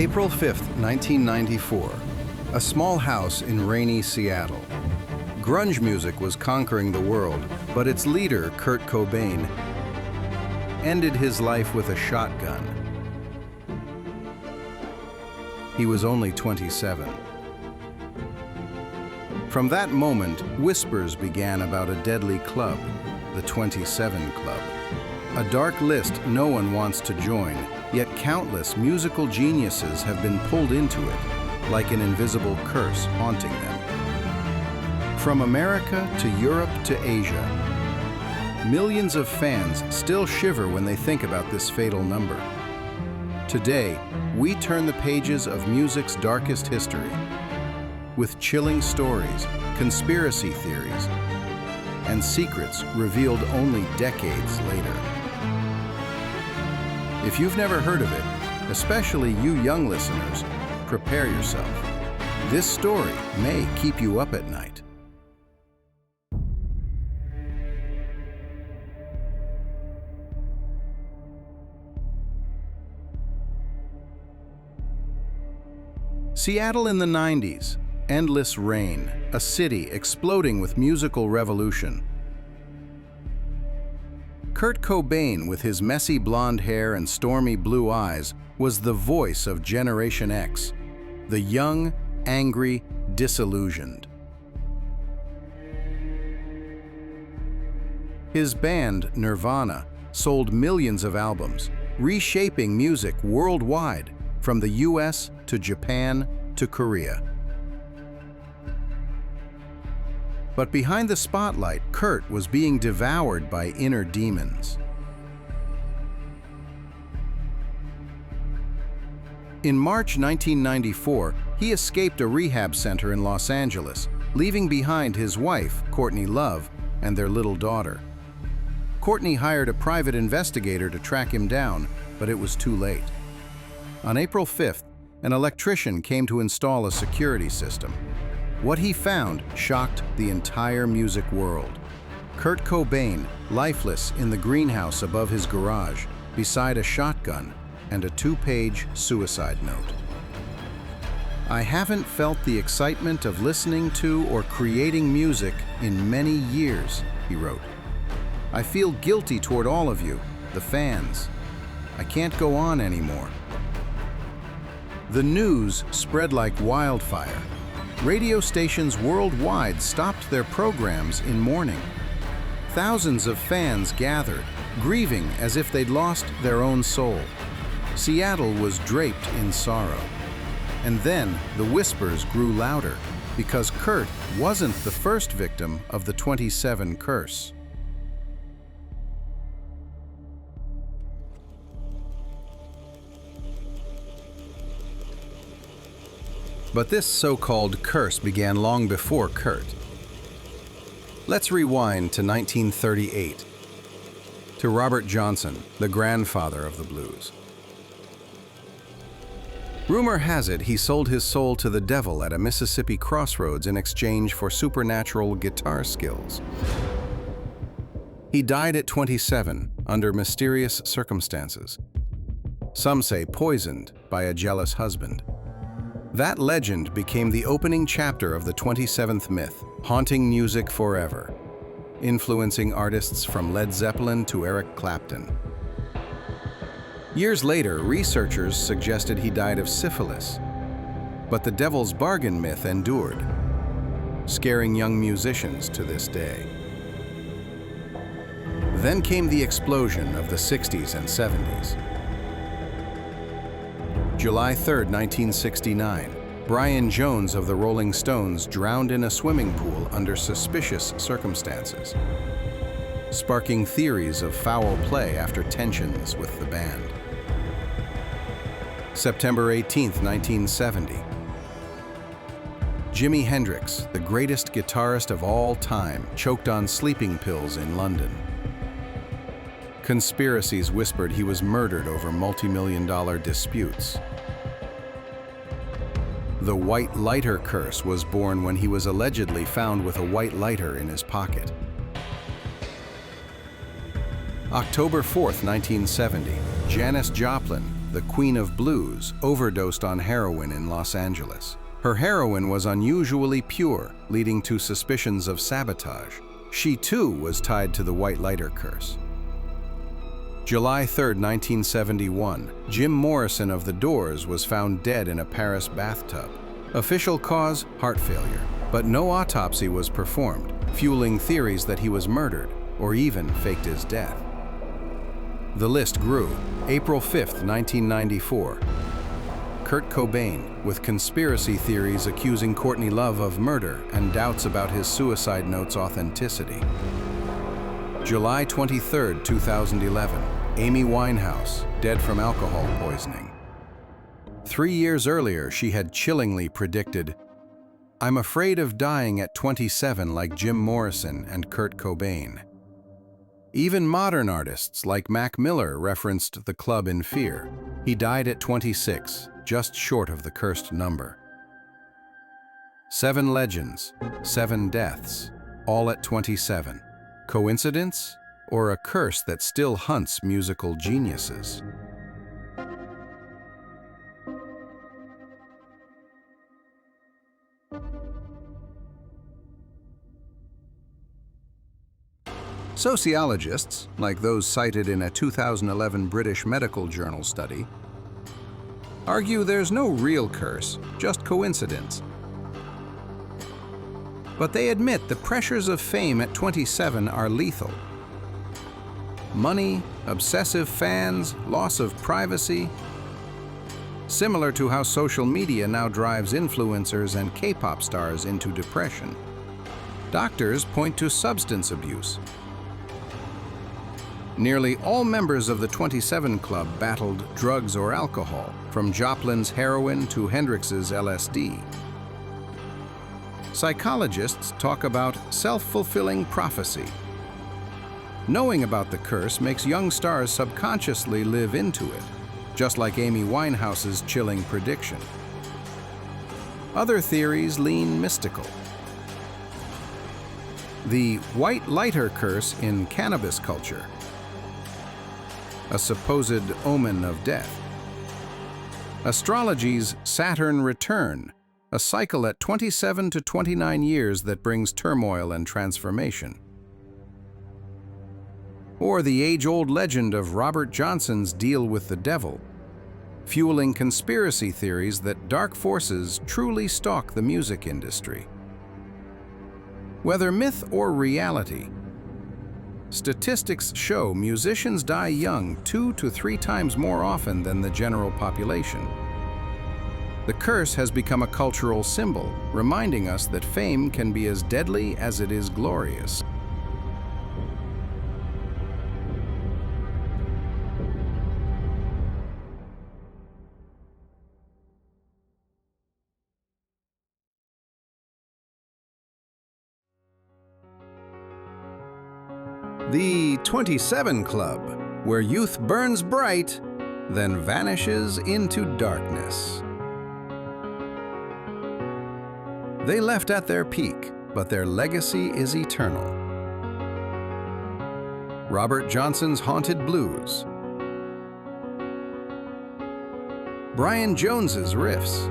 April 5th, 1994. A small house in rainy Seattle. Grunge music was conquering the world, but its leader, Kurt Cobain, ended his life with a shotgun. He was only 27. From that moment, whispers began about a deadly club, the 27 Club. A dark list no one wants to join, yet countless musical geniuses have been pulled into it, like an invisible curse haunting them. From America to Europe to Asia, millions of fans still shiver when they think about this fatal number. Today, we turn the pages of music's darkest history, with chilling stories, conspiracy theories, and secrets revealed only decades later. If you've never heard of it, especially you young listeners, prepare yourself. This story may keep you up at night. Seattle in the 90s. Endless rain, a city exploding with musical revolution. Kurt Cobain, with his messy blonde hair and stormy blue eyes, was the voice of Generation X, the young, angry, disillusioned. His band, Nirvana, sold millions of albums, reshaping music worldwide, from the US to Japan to Korea. But behind the spotlight, Kurt was being devoured by inner demons. In March 1994, he escaped a rehab center in Los Angeles, leaving behind his wife, Courtney Love, and their little daughter. Courtney hired a private investigator to track him down, but it was too late. On April 5th, an electrician came to install a security system. What he found shocked the entire music world. Kurt Cobain, lifeless in the greenhouse above his garage, beside a shotgun and a 2-page suicide note. "I haven't felt the excitement of listening to or creating music in many years," he wrote. "I feel guilty toward all of you, the fans. I can't go on anymore." The news spread like wildfire. Radio stations worldwide stopped their programs in mourning. Thousands of fans gathered, grieving as if they'd lost their own soul. Seattle was draped in sorrow. And then the whispers grew louder, because Kurt wasn't the first victim of the 27 curse. But this so-called curse began long before Kurt. Let's rewind to 1938, to Robert Johnson, the grandfather of the blues. Rumor has it he sold his soul to the devil at a Mississippi crossroads in exchange for supernatural guitar skills. He died at 27 under mysterious circumstances. Some say poisoned by a jealous husband. That legend became the opening chapter of the 27th myth, haunting music forever, influencing artists from Led Zeppelin to Eric Clapton. Years later, researchers suggested he died of syphilis, but the devil's bargain myth endured, scaring young musicians to this day. Then came the explosion of the 60s and 70s. July 3, 1969, Brian Jones of the Rolling Stones drowned in a swimming pool under suspicious circumstances, sparking theories of foul play after tensions with the band. September 18, 1970, Jimi Hendrix, the greatest guitarist of all time, choked on sleeping pills in London. Conspiracies whispered he was murdered over multi-million-dollar disputes. The white lighter curse was born when he was allegedly found with a white lighter in his pocket. October 4, 1970, Janis Joplin, the Queen of Blues, overdosed on heroin in Los Angeles. Her heroin was unusually pure, leading to suspicions of sabotage. She too was tied to the white lighter curse. July 3, 1971, Jim Morrison of The Doors was found dead in a Paris bathtub. Official cause, heart failure, but no autopsy was performed, fueling theories that he was murdered or even faked his death. The list grew. April 5, 1994. Kurt Cobain, with conspiracy theories accusing Courtney Love of murder and doubts about his suicide note's authenticity. July 23, 2011. Amy Winehouse, dead from alcohol poisoning. 3 years earlier, she had chillingly predicted, "I'm afraid of dying at 27 like Jim Morrison and Kurt Cobain." Even modern artists like Mac Miller referenced the club in fear. He died at 26, just short of the cursed number. 7 legends, 7 deaths, all at 27. Coincidence? Or a curse that still hunts musical geniuses? Sociologists, like those cited in a 2011 British Medical Journal study, argue there's no real curse, just coincidence. But they admit the pressures of fame at 27 are lethal. Money, obsessive fans, loss of privacy. Similar to how social media now drives influencers and K-pop stars into depression. Doctors point to substance abuse. Nearly all members of the 27 Club battled drugs or alcohol, from Joplin's heroin to Hendrix's LSD. Psychologists talk about self-fulfilling prophecy. Knowing about the curse makes young stars subconsciously live into it, just like Amy Winehouse's chilling prediction. Other theories lean mystical. The white lighter curse in cannabis culture, a supposed omen of death. Astrology's Saturn return, a cycle at 27 to 29 years that brings turmoil and transformation. Or the age-old legend of Robert Johnson's deal with the devil, fueling conspiracy theories that dark forces truly stalk the music industry. Whether myth or reality, statistics show musicians die young 2 to 3 times more often than the general population. The curse has become a cultural symbol, reminding us that fame can be as deadly as it is glorious. The 27 Club, where youth burns bright, then vanishes into darkness. They left at their peak, but their legacy is eternal. Robert Johnson's Haunted Blues. Brian Jones's Riffs.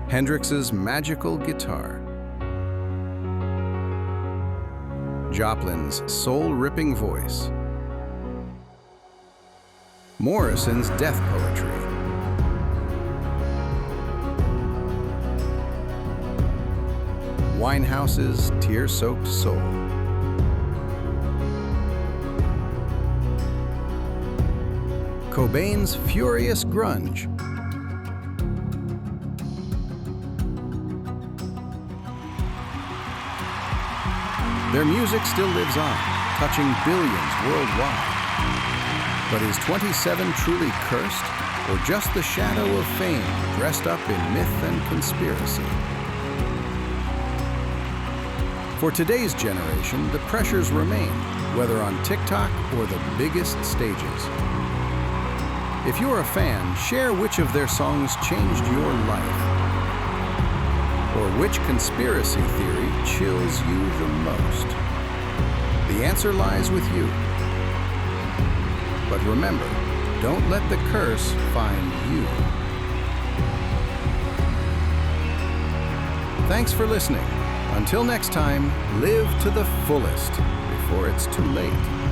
Hendrix's Magical Guitar. Joplin's soul-ripping voice. Morrison's death poetry. Winehouse's tear-soaked soul. Cobain's furious grunge. Their music still lives on, touching billions worldwide. But is 27 truly cursed, or just the shadow of fame dressed up in myth and conspiracy? For today's generation, the pressures remain, whether on TikTok or the biggest stages. If you're a fan, share which of their songs changed your life, or which conspiracy theory chills you the most. The answer lies with you. But remember, don't let the curse find you. Thanks for listening. Until next time, live to the fullest before it's too late.